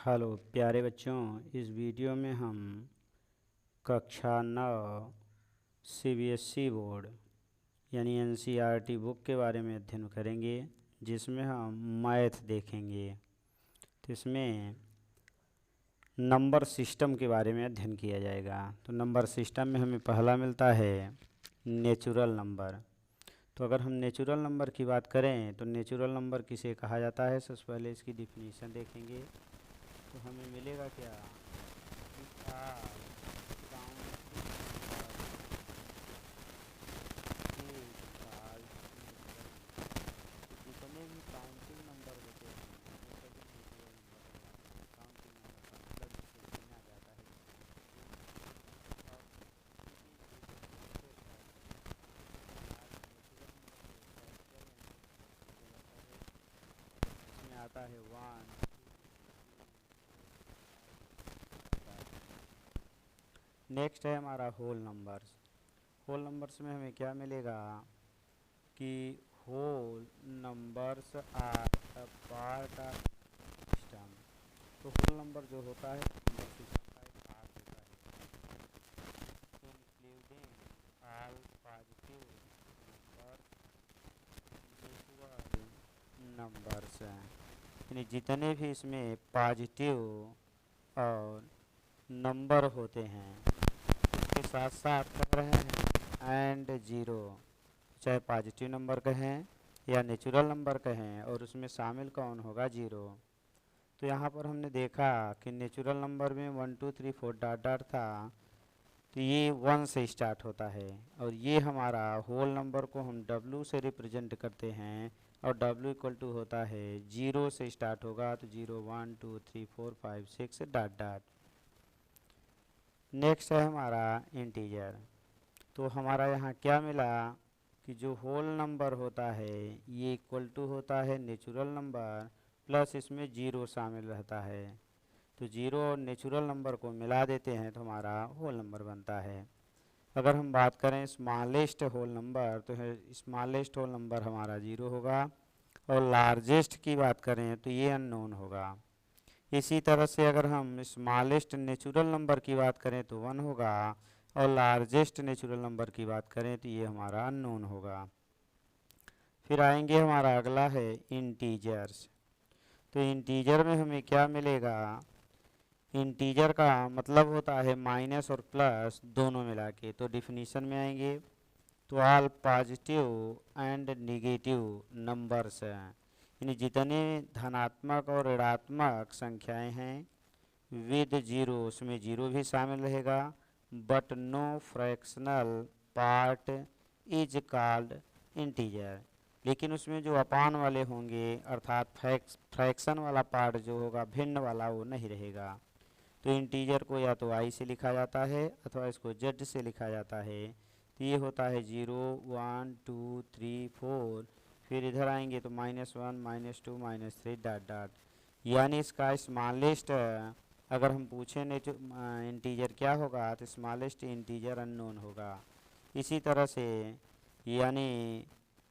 Hello प्यारे बच्चों, इस वीडियो में हम कक्षा 9 सीबीएसई बोर्ड यानी एनसीईआरटी बुक के बारे में अध्ययन करेंगे, जिसमें हम मैथ देखेंगे। तो इसमें नंबर सिस्टम के बारे में अध्ययन किया जाएगा। तो नंबर सिस्टम में हमें पहला मिलता है नेचुरल नंबर। तो अगर हम नेचुरल नंबर की बात करें तो नेचुरल नंबर किसे कहा जाता है, सबसे पहले इसकी डिफिनीशन देखेंगे। तो हमें मिलेगा क्या कि जितने भी काउंटिंग नंबर होते हैं वो सभी नेचुरल नंबर कहलाते हैं। काउंटिंग नंबर का मतलब जिसे गिना जाता है, और इसमें आता है 1। नेक्स्ट है हमारा होल नंबर्स। होल नंबर्स में हमें क्या मिलेगा कि whole numbers are a part of system. तो होल नंबर जो होता है नंबर सिस्टम का एक पार्ट होता है, including all positive number natural numbers हैं, यानी जितने भी इसमें पॉजिटिव और नंबर होते हैं उसके साथ साथ कर रहे हैं एंड ज़ीरो, चाहे पॉजिटिव नंबर कहें या नेचुरल नंबर कहें, और उसमें शामिल कौन होगा, ज़ीरो। तो यहाँ पर हमने देखा कि नेचुरल नंबर में 1 2 3 4 डॉट डॉट था, तो ये 1 से स्टार्ट होता है, और ये हमारा होल नंबर को हम W से रिप्रेजेंट करते हैं, और W इक्वल टू होता है 0 से स्टार्ट होगा, तो 0 1 2 3 4 5 6 डॉट डॉट। नेक्स्ट है हमारा इंटीजर। तो हमारा यहाँ क्या मिला कि जो होल नंबर होता है ये इक्वल टू होता है नेचुरल नंबर प्लस इसमें ज़ीरो शामिल रहता है। तो ज़ीरो और नेचुरल नंबर को मिला देते हैं तो हमारा होल नंबर बनता है। अगर हम बात करें स्मॉलेस्ट होल नंबर, तो स्मॉलेस्ट होल नंबर हमारा 0 होगा, और लार्जेस्ट की बात करें तो ये अननोन होगा। इसी तरह से अगर हम स्मॉलेस्ट नेचुरल नंबर की बात करें तो 1 होगा, और लार्जेस्ट नेचुरल नंबर की बात करें तो ये हमारा अननोन होगा। फिर आएंगे हमारा अगला है इंटीजर्स। तो इंटीजर में हमें क्या मिलेगा, इंटीजर का मतलब होता है माइनस और प्लस दोनों मिला के। तो डिफिनीशन में आएंगे तो all positive and negative numbers हैं, यानी जितने धनात्मक और ऋणात्मक संख्याएं हैं विद जीरो, उसमें जीरो भी शामिल रहेगा, but no fractional part is called integer. लेकिन उसमें जो अपान वाले होंगे अर्थात फ्रैक्शन वाला पार्ट जो होगा, भिन्न वाला, वो नहीं रहेगा। तो इंटीजर को या तो आई से लिखा जाता है अथवा इसको जेड से लिखा जाता है। तो ये होता है 0 1 2 3 4, फिर इधर आएंगे तो -1 -2 -3 डॉट डॉट, यानी इसका स्मॉलेस्ट अगर हम पूछें इंटीजर क्या होगा तो स्मॉलेस्ट इंटीजर अननोन होगा। इसी तरह से यानी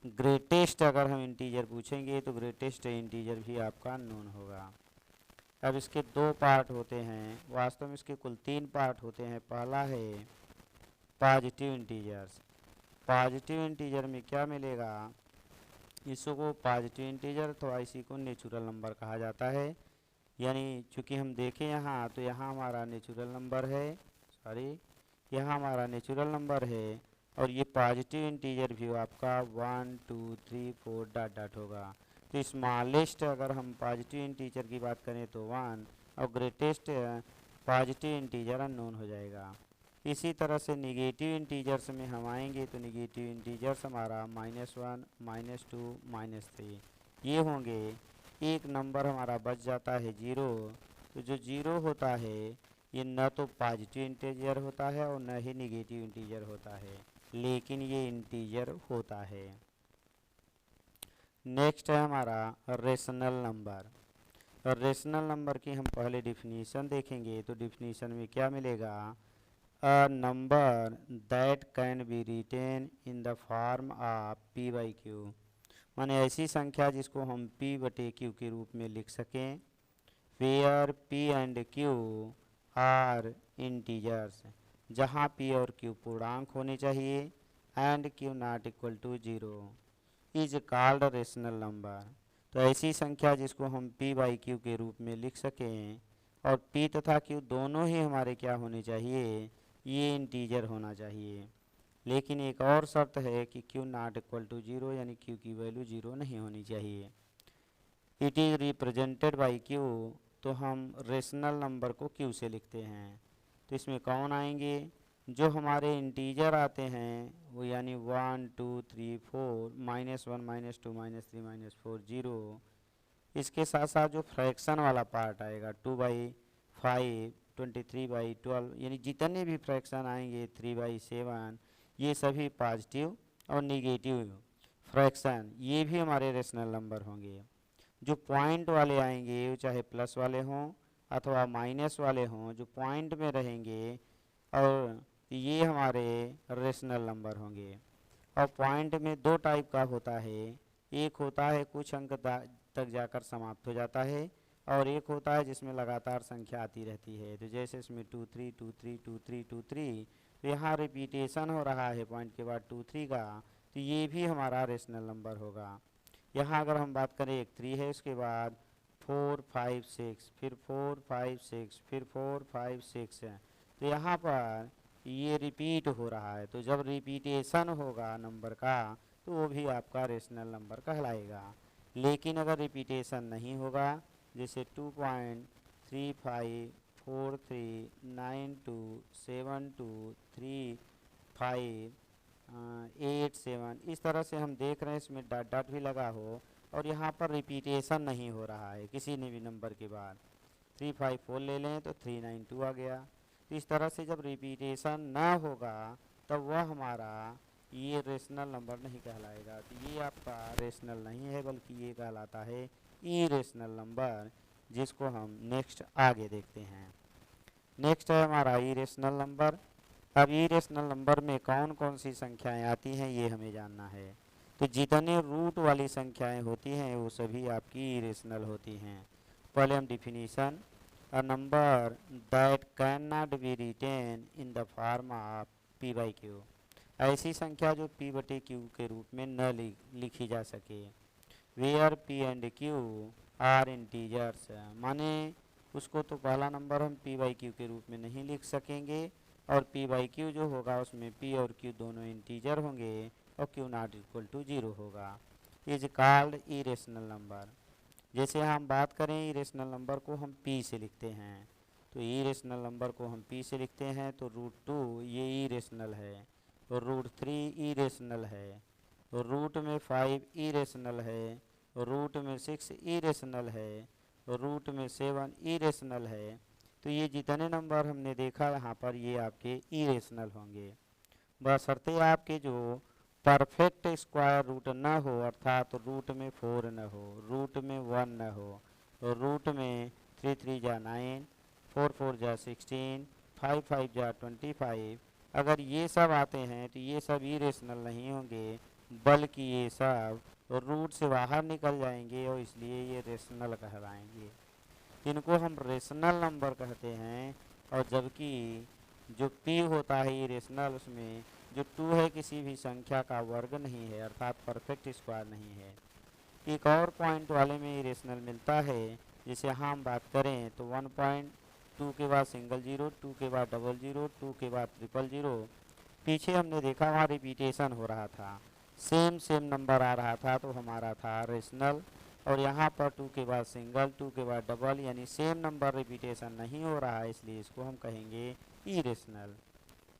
ग्रेटेस्ट अगर हम इंटीजर पूछेंगे तो ग्रेटेस्ट इंटीजर भी आपका अननोन होगा। अब इसके दो पार्ट होते हैं, वास्तव में इसके कुल 3 पार्ट होते हैं। पहला है पॉजिटिव इंटीजर्स। पॉजिटिव इंटीजर में क्या मिलेगा, इसको पॉजिटिव इंटीजर तो इसी को नेचुरल नंबर कहा जाता है। यानी चूँकि हम देखें यहाँ तो यहाँ हमारा नेचुरल नंबर है, यहाँ हमारा नेचुरल नंबर है, और ये पॉजिटिव इंटीजर भी आपका 1 2 3 4 डॉट डॉट होगा। तो स्मॉलेस्ट अगर हम पॉजिटिव इंटीजर की बात करें तो 1, और ग्रेटेस्ट पॉजिटिव इंटीजर अननोन हो जाएगा। इसी तरह से निगेटिव इंटीजर्स में हम आएंगे तो निगेटिव इंटीजर्स हमारा -1 -2 -3 ये होंगे। एक नंबर हमारा बच जाता है 0। तो जो 0 होता है ये न तो पॉजिटिव इंटीजर होता है और न ही निगेटिव इंटीजर होता है, लेकिन ये इंटीजर होता है। नेक्स्ट है हमारा रेशनल नंबर। और रेशनल नंबर की हम पहले डिफिनीशन देखेंगे। तो डिफिनीशन में क्या मिलेगा, a number that can be written in the form of p/q, माने ऐसी संख्या जिसको हम p/q के रूप में लिख सकें, where P and Q are integers, जहाँ पी और क्यू पूर्णांक होने चाहिए, and Q not equal to 0 is called rational number. तो ऐसी संख्या जिसको हम p बाई क्यू के रूप में लिख सकें और p तथा q दोनों ही हमारे क्या होने चाहिए, ये इंटीजर होना चाहिए। लेकिन एक और शर्त है कि q नॉट इक्वल टू 0 यानी q की वैल्यू 0 नहीं होनी चाहिए। It is represented by q, तो हम रेशनल नंबर को q से लिखते हैं। तो इसमें कौन आएंगे, जो हमारे इंटीजर आते हैं वो यानी 1 2 3 4 -1 -2 -3 -4 0। इसके साथ साथ जो फ्रैक्शन वाला पार्ट आएगा 2/5 23/12 यानी जितने भी फ्रैक्शन आएंगे 3/7 ये सभी पॉजिटिव और निगेटिव फ्रैक्शन ये भी हमारे रेशनल नंबर होंगे। जो पॉइंट वाले आएंगे वो चाहे प्लस वाले हों अथवा माइनस वाले हों, जो पॉइंट में रहेंगे और ये हमारे रेशनल नंबर होंगे। और पॉइंट में दो टाइप का होता है, एक होता है कुछ अंक तक जाकर समाप्त हो जाता है और एक होता है जिसमें लगातार संख्या आती रहती है। तो जैसे इसमें 2 3 2 3 2 3 2 3, तो यहाँ रिपीटेशन हो रहा है पॉइंट के बाद 2 3 का, तो ये भी हमारा रेशनल नंबर होगा। यहाँ अगर हम बात करें एक 3 है, उसके बाद 4 5 6 फिर 4 5 6 फिर 4 5 6 है, तो यहाँ पर ये रिपीट हो रहा है। तो जब रिपीटेशन होगा नंबर का तो वो भी आपका रेशनल नंबर कहलाएगा। लेकिन अगर रिपीटेशन नहीं होगा, जैसे 2.3543927235 8 7 इस तरह से हम देख रहे हैं, इसमें डॉट डॉट भी लगा हो और यहाँ पर रिपीटेशन नहीं हो रहा है किसी ने भी नंबर के बाद। 354 ले लें तो 392 आ गया। तो इस तरह से जब रिपीटेशन ना होगा तब वह हमारा ये रेशनल नंबर नहीं कहलाएगा। तो ये आपका रेशनल नहीं है बल्कि ये कहलाता है इरेशनल नंबर, जिसको हम नेक्स्ट आगे देखते हैं। नेक्स्ट है हमारा इरेशनल नंबर। अब इरेशनल नंबर में कौन कौन सी संख्याएं आती हैं ये हमें जानना है। तो जितने रूट वाली संख्याएं होती हैं वो सभी आपकी इरेशनल होती हैं। पहले हम definition, a number that cannot be written in the form of p by q, ऐसी संख्या जो p बटे q के रूप में न लिखी जा सके। Where p and q are integers, माने उसको तो पहला नंबर हम p बाई q के रूप में नहीं लिख सकेंगे और p बाई q जो होगा उसमें p और q दोनों इंटीजर होंगे और q नॉट इक्वल टू 0 होगा, इज कॉल्ड इरेशनल नंबर। जैसे हम बात करें इरेशनल नंबर को हम p से लिखते हैं, तो इरेशनल नंबर को हम p से लिखते हैं तो √2 ये इरेशनल है और √3 इरेशनल है और रूट में 5 इरेशनल है और रूट में 6 इरेशनल है और रूट में 7 इरेशनल है। तो ये जितने नंबर हमने देखा यहाँ पर ये आपके इरेशनल होंगे, बशर्ते आपके जो परफेक्ट स्क्वायर रूट न हो, अर्थात रूट में 4 न हो, रूट में 1 न हो और रूट में 3 3 जा 9 4 4 जा 16 5 5 जा 25, अगर ये सब आते हैं तो ये सब इरेशनल नहीं होंगे बल्कि ये सब रूट से बाहर निकल जाएंगे और इसलिए ये रेशनल कहलाएंगे। इनको हम रेशनल नंबर कहते हैं। और जबकि जो p होता है इरेशनल, उसमें जो 2 है किसी भी संख्या का वर्ग नहीं है, अर्थात परफेक्ट स्क्वायर नहीं है। एक और पॉइंट वाले में इरेशनल मिलता है, जिसे हम बात करें तो 1.2 के बाद सिंगल जीरो, 2 के बाद डबल जीरो, 2 के बाद ट्रिपल जीरो। पीछे हमने देखा वहाँ रिपीटेशन हो रहा था, सेम नंबर आ रहा था तो हमारा था रेशनल। और यहाँ पर 2 के बाद सिंगल, 2 के बाद डबल, यानी सेम नंबर रिपीटेशन नहीं हो रहा है, इसलिए इसको हम कहेंगे इरेशनल।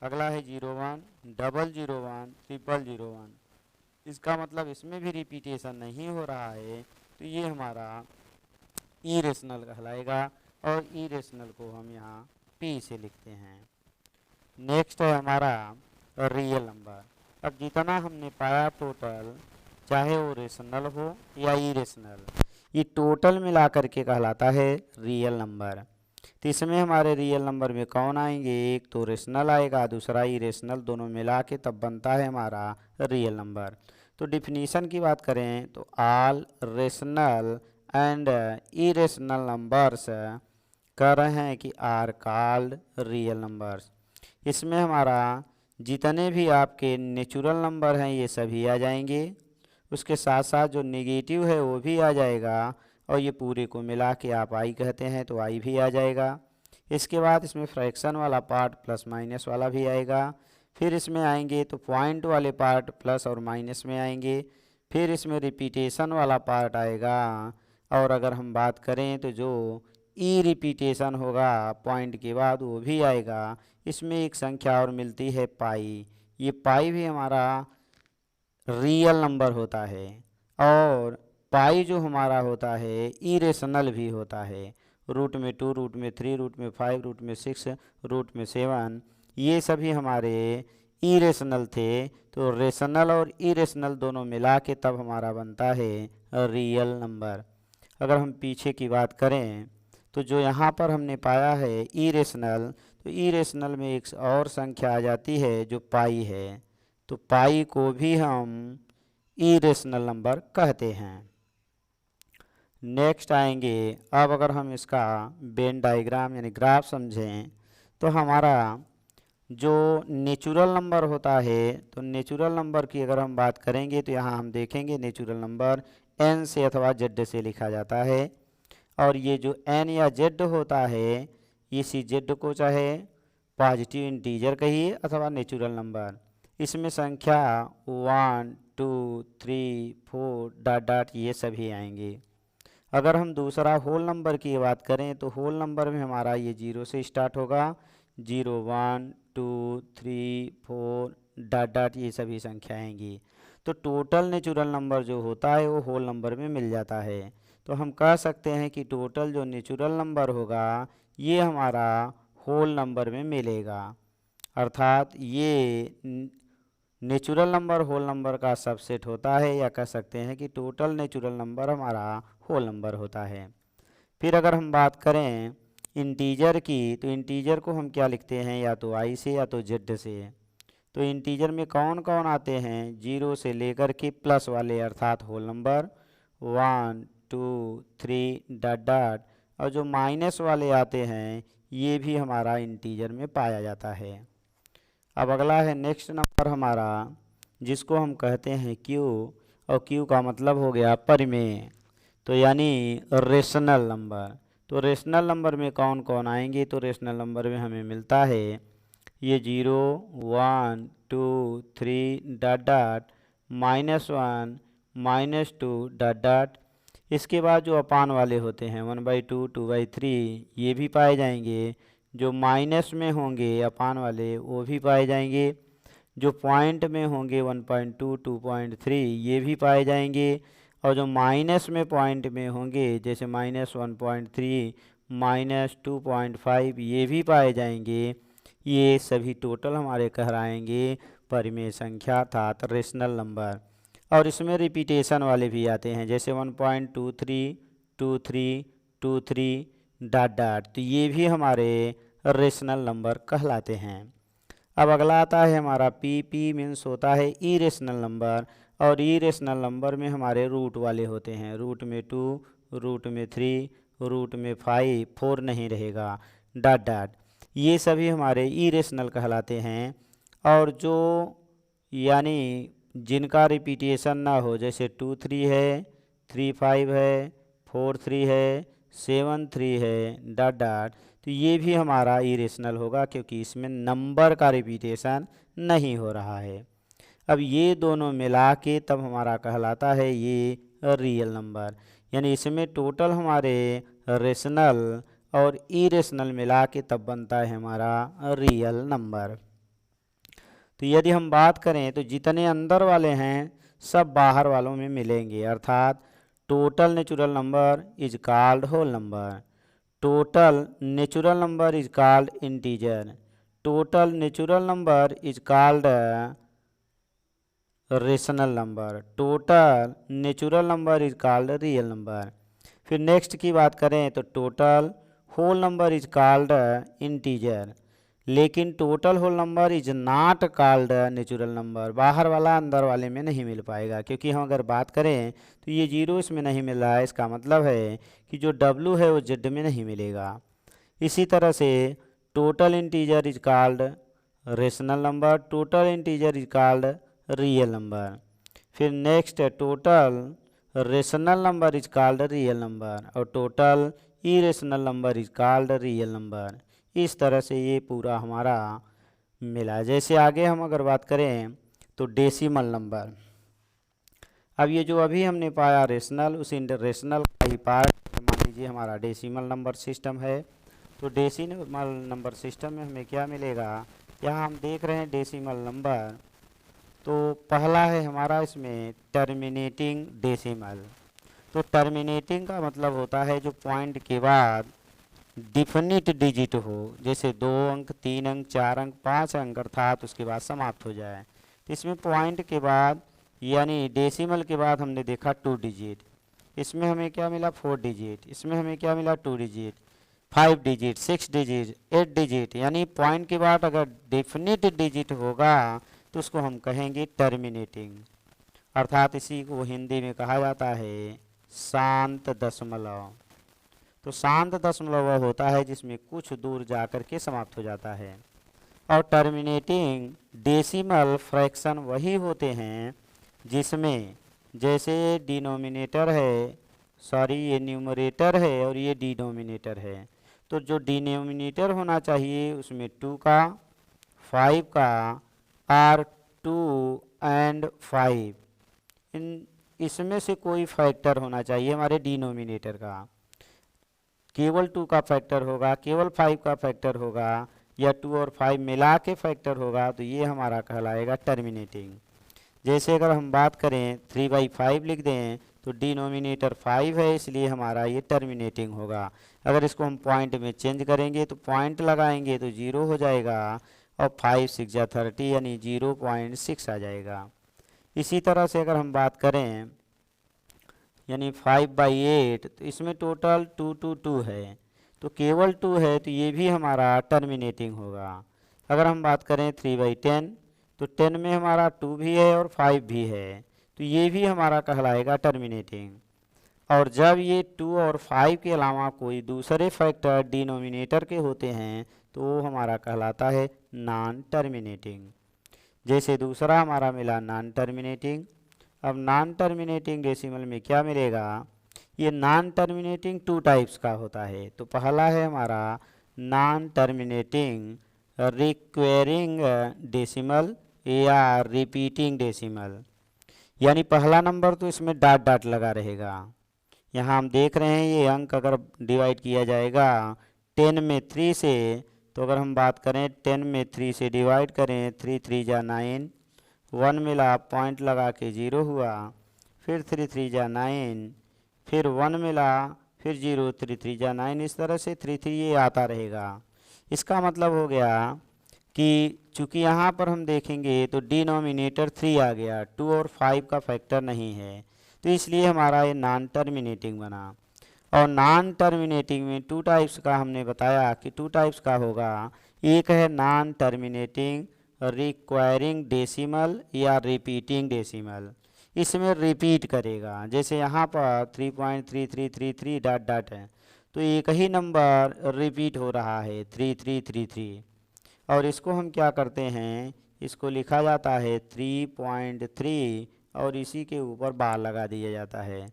अगला है 01, 001, 001। इसका मतलब इसमें भी रिपीटेशन नहीं हो रहा है तो ये हमारा इरेशनल कहलाएगा और इरेशनल को हम यहाँ p से लिखते हैं। नेक्स्ट है हमारा रियल नंबर। अब जितना हमने पाया टोटल, चाहे वो रेशनल हो या इरेशनल, ये टोटल मिला करके कहलाता है रियल नंबर। तो इसमें हमारे रियल नंबर में कौन आएंगे, एक तो रेशनल आएगा, दूसरा इरेशनल, दोनों मिला के तब बनता है हमारा रियल नंबर। तो डिफिनीशन की बात करें तो all rational and irrational numbers कह रहे हैं कि आर कॉल्ड रियल नंबर्स। इसमें हमारा जितने भी आपके नेचुरल नंबर हैं ये सभी आ जाएंगे, उसके साथ साथ जो नेगेटिव है वो भी आ जाएगा, और ये पूरे को मिला के आप आई कहते हैं तो आई भी आ जाएगा। इसके बाद इसमें फ्रैक्शन वाला पार्ट प्लस माइनस वाला भी आएगा। फिर इसमें आएंगे तो पॉइंट वाले पार्ट प्लस और माइनस में आएंगे। फिर इसमें रिपीटेशन वाला पार्ट आएगा, और अगर हम बात करें तो जो ई रिपीटेशन होगा पॉइंट के बाद वो भी आएगा। इसमें एक संख्या और मिलती है पाई, ये पाई भी हमारा रियल नंबर होता है, और पाई जो हमारा होता है इरेशनल भी होता है। रूट में 2, रूट में 3, रूट में 5, रूट में 6, रूट में 7, ये सभी हमारे इरेशनल थे। तो रेशनल और इरेशनल दोनों मिला के तब हमारा बनता है रियल नंबर। अगर हम पीछे की बात करें तो जो यहाँ पर हमने पाया है इरेशनल, तो इरेशनल में एक और संख्या आ जाती है जो पाई है, तो पाई को भी हम इरेशनल नंबर कहते हैं। नेक्स्ट आएंगे, अब अगर हम इसका वेन डायग्राम यानी ग्राफ समझें तो हमारा जो नेचुरल नंबर होता है, तो नेचुरल नंबर की अगर हम बात करेंगे तो यहाँ हम देखेंगे नेचुरल नंबर n से अथवा z से लिखा जाता है, और ये जो n या z होता है इसी z को चाहे पॉजिटिव इंटीजर कहिए अथवा नेचुरल नंबर, इसमें संख्या 1 2 3 4 डॉट डॉट ये सभी आएंगे। अगर हम दूसरा होल नंबर की बात करें तो होल नंबर में हमारा ये 0 से स्टार्ट होगा, 0 1 2 3 4 डॉट डॉट ये सभी संख्या आएंगी। तो टोटल नेचुरल नंबर जो होता है वो होल नंबर में मिल जाता है। तो हम कह सकते हैं कि टोटल जो नेचुरल नंबर होगा ये हमारा होल नंबर में मिलेगा, अर्थात ये नेचुरल नंबर होल नंबर का सबसेट होता है, या कह सकते हैं कि टोटल नेचुरल नंबर हमारा होल नंबर होता है। फिर अगर हम बात करें इंटीजर की, तो इंटीजर को हम क्या लिखते हैं, या तो आई से या तो जेड से। तो इंटीजर में कौन कौन आते हैं, 0 से लेकर के प्लस वाले अर्थात होल नंबर 1 2 3 डॉट डॉट, और जो माइनस वाले आते हैं ये भी हमारा इंटीजर में पाया जाता है। अब अगला है नेक्स्ट नंबर हमारा जिसको हम कहते हैं क्यू, और क्यू का मतलब हो गया परिमेय, तो यानी रेशनल नंबर। तो रेशनल नंबर में कौन कौन आएंगे, तो रेशनल नंबर में हमें मिलता है ये 0 1 2 3 डॉट डॉट -1 -2 डॉट डॉट। इसके बाद जो अपान वाले होते हैं 1/2 2/3 ये भी पाए जाएंगे। जो माइनस में होंगे अपान वाले वो भी पाए जाएंगे। जो पॉइंट में होंगे 1.2 2.3 ये भी पाए जाएंगे। और जो माइनस में पॉइंट में होंगे जैसे -1.3 -2.5 ये भी पाए जाएंगे। ये सभी टोटल हमारे कहलाएंगे परिमेय संख्या अर्थात रेशनल नंबर। और इसमें रिपीटेशन वाले भी आते हैं जैसे 1.23 23 23 डॉट डॉट, तो ये भी हमारे रेशनल नंबर कहलाते हैं। अब अगला आता है हमारा पी मीन्स होता है इरेशनल नंबर, और इरेशनल नंबर में हमारे रूट वाले होते हैं, रूट में 2 रूट में 3 रूट में 5 4 नहीं रहेगा डॉट डॉट, ये सभी हमारे इरेशनल कहलाते हैं। और जो यानी जिनका रिपीटेशन ना हो जैसे 2 3 है 3 5 है 4 3 है 7 3 है डॉट डॉट, तो ये भी हमारा इरेशनल होगा क्योंकि इसमें नंबर का रिपीटेशन नहीं हो रहा है। अब ये दोनों मिला के तब हमारा कहलाता है ये रियल नंबर, यानी इसमें टोटल हमारे रेशनल और इरेशनल मिला के तब बनता है हमारा रियल नंबर। तो यदि हम बात करें तो जितने अंदर वाले हैं सब बाहर वालों में मिलेंगे, अर्थात total natural number is called whole number, total natural number is called integer, total natural number is called rational number, total natural number is called real number. फिर नेक्स्ट की बात करें तो total whole number is called integer, लेकिन total whole number is not called natural number. बाहर वाला अंदर वाले में नहीं मिल पाएगा, क्योंकि हम अगर बात करें तो ये जीरो इसमें नहीं मिल रहा है, इसका मतलब है कि जो डब्लू है वो जेड में नहीं मिलेगा। इसी तरह से total integer is called rational number, total integer is called real number. फिर next total rational number is called real number और total irrational number is called real number. इस तरह से ये पूरा हमारा मिला। जैसे आगे हम अगर बात करें तो डेसिमल नंबर। अब ये जो अभी हमने पाया रेशनल, उस रेशनल का ही पार्ट मान लीजिए हमारा डेसिमल नंबर सिस्टम है। तो डेसिमल नंबर सिस्टम में हमें क्या मिलेगा, यहाँ हम देख रहे हैं डेसिमल नंबर। तो पहला है हमारा इसमें टर्मिनेटिंग डेसिमल। तो टर्मिनेटिंग का मतलब होता है जो पॉइंट के बाद डिफिनिट डिजिट हो, जैसे 2 अंक 3 अंक 4 अंक 5 अंक अर्थात उसके बाद समाप्त हो जाए। तो इसमें पॉइंट के बाद यानी डेसिमल के बाद हमने देखा 2 डिजिट, इसमें हमें क्या मिला 4 डिजिट, इसमें हमें क्या मिला 2 डिजिट, 5 डिजिट, 6 डिजिट, 8 डिजिट। यानी पॉइंट के बाद अगर डेफिनिट डिजिट होगा तो उसको हम कहेंगे टर्मिनेटिंग, अर्थात इसी को हिंदी में कहा जाता है शांत दशमलव। तो शांत दशमलव वह होता है जिसमें कुछ दूर जा कर के समाप्त हो जाता है। और टर्मिनेटिंग डेसिमल फ्रैक्शन वही होते हैं जिसमें जैसे डिनोमिनेटर है, सॉरी ये न्यूमरेटर है और ये डिनोमिनेटर है। तो जो डिनोमिनेटर होना चाहिए उसमें 2 का, 5 का और 2 एंड 5, इसमें से कोई फैक्टर होना चाहिए हमारे डिनोमिनेटर का। केवल 2 का फैक्टर होगा, केवल 5 का फैक्टर होगा या 2 और 5 मिला के फैक्टर होगा, तो ये हमारा कहलाएगा टर्मिनेटिंग। जैसे अगर हम बात करें 3/5 लिख दें तो डिनोमिनेटर 5 है, इसलिए हमारा ये टर्मिनेटिंग होगा। अगर इसको हम पॉइंट में चेंज करेंगे तो पॉइंट लगाएंगे तो 0 हो जाएगा और 5 6 जा 30 यानी 0.6 आ जाएगा। इसी तरह से अगर हम बात करें यानी 5/8 तो इसमें टोटल 2 है, तो केवल 2 है तो ये भी हमारा टर्मिनेटिंग होगा। अगर हम बात करें 3/10 तो 10 में हमारा 2 भी है और 5 भी है, तो ये भी हमारा कहलाएगा टर्मिनेटिंग। और जब ये 2 और 5 के अलावा कोई दूसरे फैक्टर डिनोमिनेटर के होते हैं तो वो हमारा कहलाता है नॉन टर्मिनेटिंग। जैसे दूसरा हमारा मिला नॉन टर्मिनेटिंग। अब नॉन टर्मिनेटिंग डेसिमल में क्या मिलेगा, ये नॉन टर्मिनेटिंग 2 टाइप्स का होता है। तो पहला है हमारा नॉन टर्मिनेटिंग रिक्वेरिंग डेसिमल या रिपीटिंग डेसिमल। यानी पहला नंबर तो इसमें डॉट डॉट लगा रहेगा। यहाँ हम देख रहे हैं ये अंक अगर डिवाइड किया जाएगा 10 में 3 से, तो अगर हम बात करें 10 में 3 से डिवाइड करें 3 3 जा 9, 1 मिला पॉइंट लगा के 0 हुआ, फिर 3 3 जा 9, फिर 1 मिला, फिर 0 3 3 जा 9, इस तरह से 3 3 ये आता रहेगा। इसका मतलब हो गया कि चूँकि यहाँ पर हम देखेंगे तो डिनोमिनेटर 3 आ गया, 2 और 5 का फैक्टर नहीं है, तो इसलिए हमारा ये नॉन टर्मिनेटिंग बना। और नॉन टर्मिनेटिंग में 2 टाइप्स का हमने बताया कि 2 टाइप्स का होगा। एक है नॉन टर्मिनेटिंग रिक्वायरिंग डेसिमल या रिपीटिंग डेसिमल, इसमें रिपीट करेगा। जैसे यहाँ पर 3.3333 डॉट डॉट है, तो एक ही नंबर रिपीट हो रहा है 3333, और इसको हम क्या करते हैं, इसको लिखा जाता है 3.3 और इसी के ऊपर बार लगा दिया जाता है।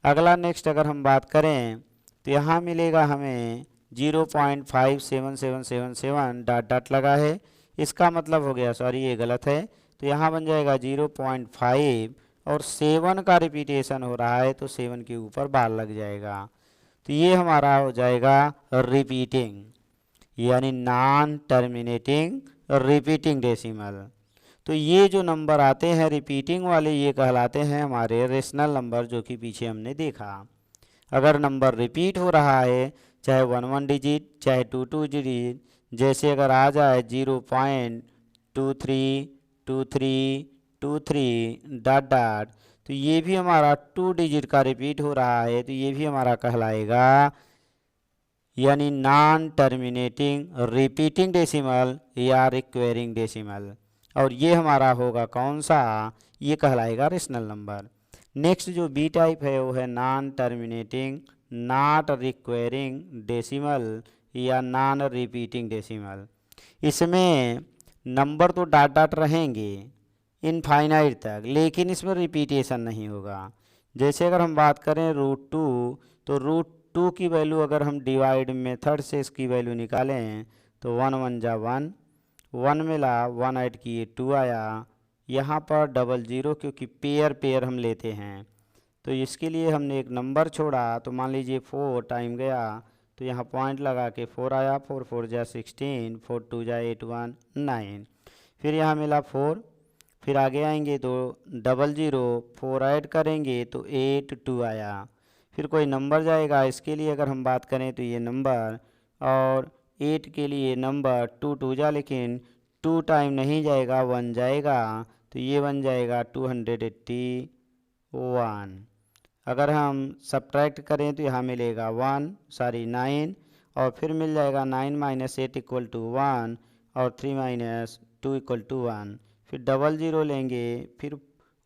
अगला नेक्स्ट अगर हम बात करें तो यहाँ मिलेगा हमें 0.57777 डॉट डॉट लगा है, इसका मतलब हो गया, सॉरी ये गलत है, तो यहाँ बन जाएगा 0.5 और 7 का रिपीटेशन हो रहा है तो 7 के ऊपर बार लग जाएगा, तो ये हमारा हो जाएगा रिपीटिंग यानी नॉन टर्मिनेटिंग रिपीटिंग डेसिमल। तो ये जो नंबर आते हैं रिपीटिंग वाले ये कहलाते हैं हमारे रेशनल नंबर, जो कि पीछे हमने देखा। अगर नंबर रिपीट हो रहा है चाहे 1 डिजिट चाहे 2 डिजिट, जैसे अगर आ जाए 0.232323 डॉट डॉट, तो ये भी हमारा 2 डिजिट का रिपीट हो रहा है, तो ये भी हमारा कहलाएगा यानी नॉन टर्मिनेटिंग रिपीटिंग डेसिमल या रिक्वेरिंग डेसिमल। और ये हमारा होगा कौन सा, ये कहलाएगा रेशनल नंबर। नेक्स्ट जो बी टाइप है वो है नॉन टर्मिनेटिंग नॉट रिक्वेरिंग डेसिमल या नॉन रिपीटिंग डेसिमल। इसमें नंबर तो डॉट डॉट रहेंगे इनफाइनाइट तक, लेकिन इसमें रिपीटेशन नहीं होगा। जैसे अगर हम बात करें √2, तो √2 की वैल्यू अगर हम डिवाइड मेथड से इसकी वैल्यू निकालें तो 1 1 जा 1, 1 मिला, 1 ऐड किए 2 आया। यहाँ पर 00 क्योंकि पेयर पेयर हम लेते हैं तो इसके लिए हमने एक नंबर छोड़ा, तो मान लीजिए 4 टाइम गया तो यहाँ पॉइंट लगा के 4 आया, 4 4 जा 16, 4 2 जा 8 1 9। फिर यहाँ मिला 4, फिर आगे आएंगे तो 00 4 ऐड करेंगे तो 8 2 आया। फिर कोई नंबर जाएगा, इसके लिए अगर हम बात करें तो ये नंबर, और 8 के लिए नंबर 2 2 जा, लेकिन 2 टाइम नहीं जाएगा, 1 जाएगा, तो ये बन जाएगा 281। अगर हम सब्ट्रैक्ट करें तो यहाँ मिलेगा 9, और फिर मिल जाएगा 9 - 8 = 1 और 3 - 2 = 1। फिर 00 लेंगे, फिर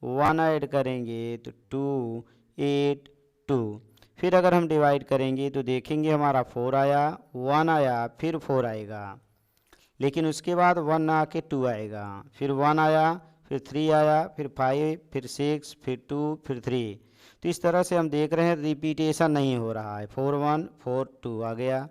1 ऐड करेंगे तो 2 8 2। फिर अगर हम डिवाइड करेंगे तो देखेंगे हमारा 4 आया, 1 आया, फिर 4 आएगा, लेकिन उसके बाद 1 आके 2 आएगा, फिर 1 आया, फिर 3 आया, फिर 5, फिर 6, फिर 2, फिर 3। तो इस तरह से हम देख रहे हैं रिपीटेशन नहीं हो रहा है। 4 1 4 2 आ गया।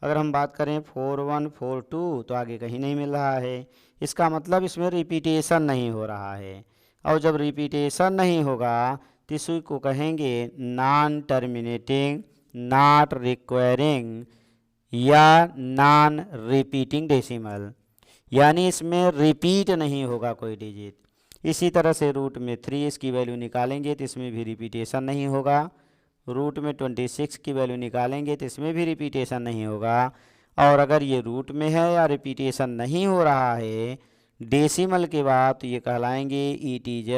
अगर हम बात करें 4 1 4 2 तो आगे कहीं नहीं मिल रहा है, इसका मतलब इसमें रिपीटेशन नहीं हो रहा है। और जब रिपीटेशन नहीं होगा तो इसी को कहेंगे नॉन टर्मिनेटिंग नॉट रिक्वायरिंग या नॉन रिपीटिंग डेसिमल, यानी इसमें रिपीट नहीं होगा कोई डिजिट। इसी तरह से रूट में 3 इसकी वैल्यू निकालेंगे तो इसमें भी रिपीटेशन नहीं होगा। रूट में 26 की वैल्यू निकालेंगे तो इसमें भी रिपीटेशन नहीं होगा। और अगर ये रूट में है या रिपीटेशन नहीं हो रहा है डेसिमल के बाद तो ये कहलाएंगे इट इज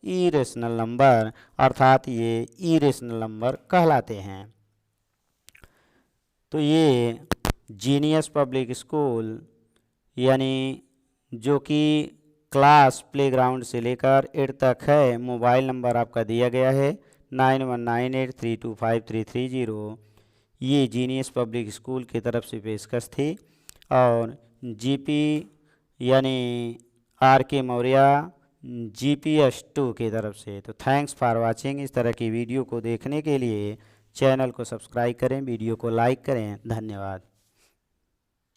इरेशनल नंबर, अर्थात ये इरेशनल नंबर कहलाते हैं। तो ये जीनियस पब्लिक स्कूल यानी जो कि क्लास प्लेग्राउंड से लेकर 8 तक है, मोबाइल नंबर आपका दिया गया है 9198325330। ये जीनियस पब्लिक स्कूल की तरफ से पेशकश थी, और जीपी यानी RK मौर्य GPS 2 की तरफ से। तो थैंक्स फॉर वाचिंग। इस तरह की वीडियो को देखने के लिए चैनल को सब्सक्राइब करें, वीडियो को लाइक करें। धन्यवाद।